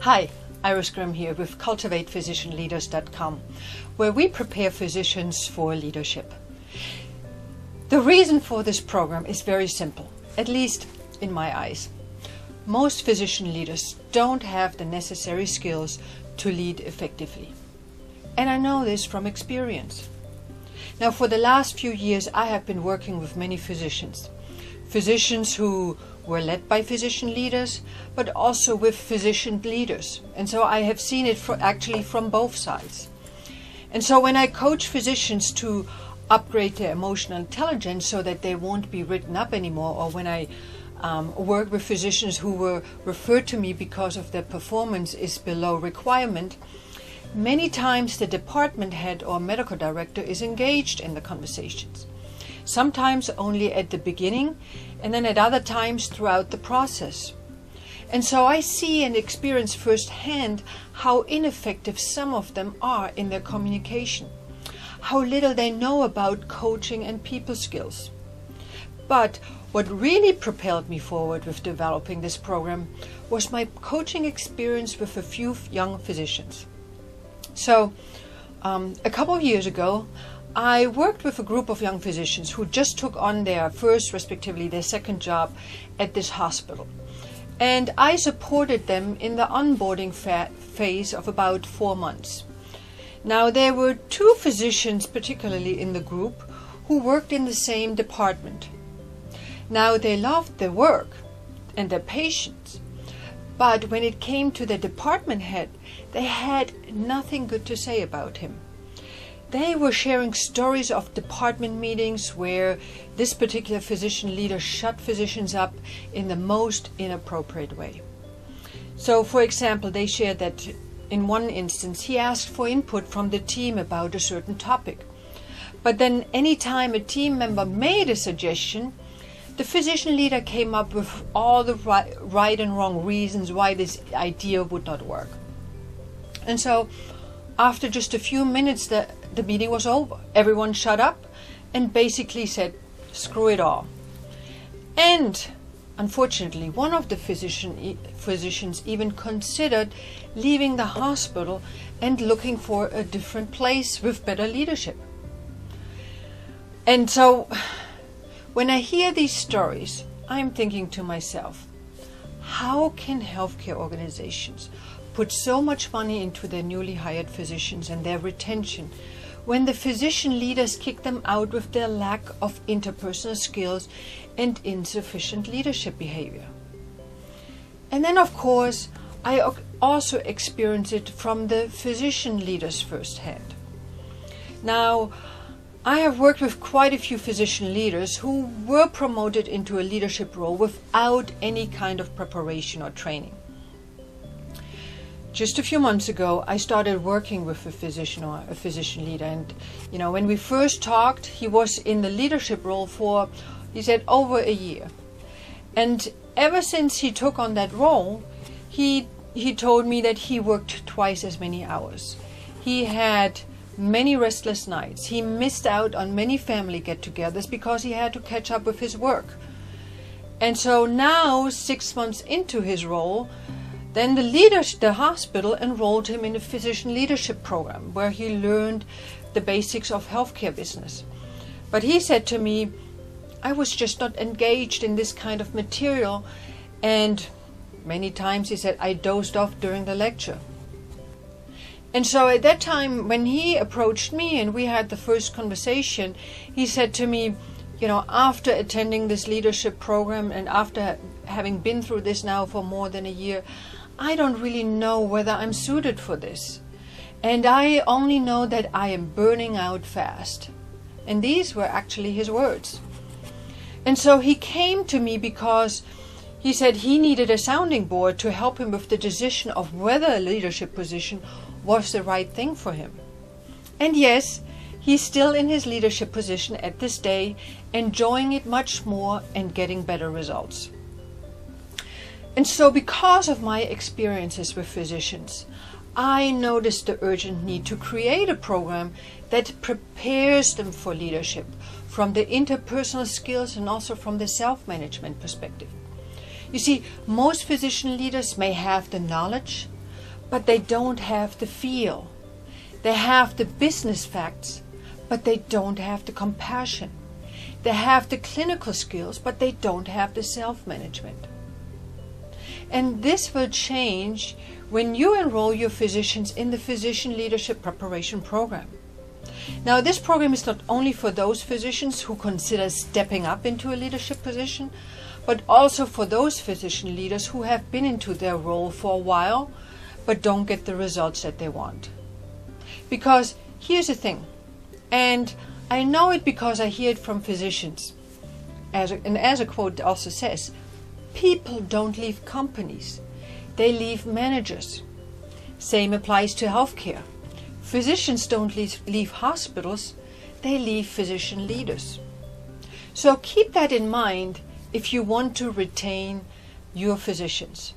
Hi, Iris Grimm here with CultivatePhysicianLeaders.com, where we prepare physicians for leadership. The reason for this program is very simple, at least in my eyes. Most physician leaders don't have the necessary skills to lead effectively. And I know this from experience. Now, for the last few years, I have been working with many physicians who were led by physician leaders, but also with physician leaders. And so I have seen it actually from both sides. And so when I coach physicians to upgrade their emotional intelligence so that they won't be written up anymore, or when I work with physicians who were referred to me because of their performance is below requirement, many times the department head or medical director is engaged in the conversations. Sometimes only at the beginning, and then at other times throughout the process. And so I see and experience firsthand how ineffective some of them are in their communication, how little they know about coaching and people skills. But what really propelled me forward with developing this program was my coaching experience with a few young physicians. So a couple of years ago, I worked with a group of young physicians who just took on their first, respectively their second job at this hospital. And I supported them in the onboarding phase of about 4 months. Now, there were 2 physicians, particularly in the group, who worked in the same department. Now, they loved their work and their patients, but when it came to the department head, they had nothing good to say about him. They were sharing stories of department meetings where this particular physician leader shut physicians up in the most inappropriate way. So, for example, they shared that in one instance he asked for input from the team about a certain topic. But then any time a team member made a suggestion, the physician leader came up with all the right and wrong reasons why this idea would not work. And so after just a few minutes, the meeting was over. Everyone shut up and basically said, screw it all. And unfortunately, one of the physicians even considered leaving the hospital and looking for a different place with better leadership. And so when I hear these stories, I'm thinking to myself, how can healthcare organizations put so much money into their newly hired physicians and their retention when the physician leaders kick them out with their lack of interpersonal skills and insufficient leadership behavior? And then, of course, I also experience it from the physician leaders firsthand. Now, I have worked with quite a few physician leaders who were promoted into a leadership role without any kind of preparation or training. Just a few months ago, I started working with a physician leader, and when we first talked, he was in the leadership role for, he said, over a year. And ever since he took on that role, he told me that he worked twice as many hours. He had many restless nights. He missed out on many family get-togethers because he had to catch up with his work. And so now, 6 months into his role, then the hospital enrolled him in a physician leadership program where he learned the basics of healthcare business. But he said to me, I was just not engaged in this kind of material, and many times he said I dozed off during the lecture. And so at that time, when he approached me and we had the first conversation, he said to me, after attending this leadership program and after having been through this now for more than a year, I don't really know whether I'm suited for this. And I only know that I am burning out fast. And these were actually his words. And so he came to me because he said he needed a sounding board to help him with the decision of whether a leadership position was the right thing for him. And yes, he's still in his leadership position at this day, enjoying it much more and getting better results. And so because of my experiences with physicians, I noticed the urgent need to create a program that prepares them for leadership from the interpersonal skills and also from the self-management perspective. You see, most physician leaders may have the knowledge, but they don't have the feel. They have the business facts, but they don't have the compassion. They have the clinical skills, but they don't have the self-management. And this will change when you enroll your physicians in the Physician Leadership Preparation Program. Now, this program is not only for those physicians who consider stepping up into a leadership position, but also for those physician leaders who have been into their role for a while, but don't get the results that they want. Because here's the thing, and I know it because I hear it from physicians, as a quote also says, people don't leave companies, they leave managers. Same applies to healthcare. Physicians don't leave hospitals, they leave physician leaders. So keep that in mind if you want to retain your physicians.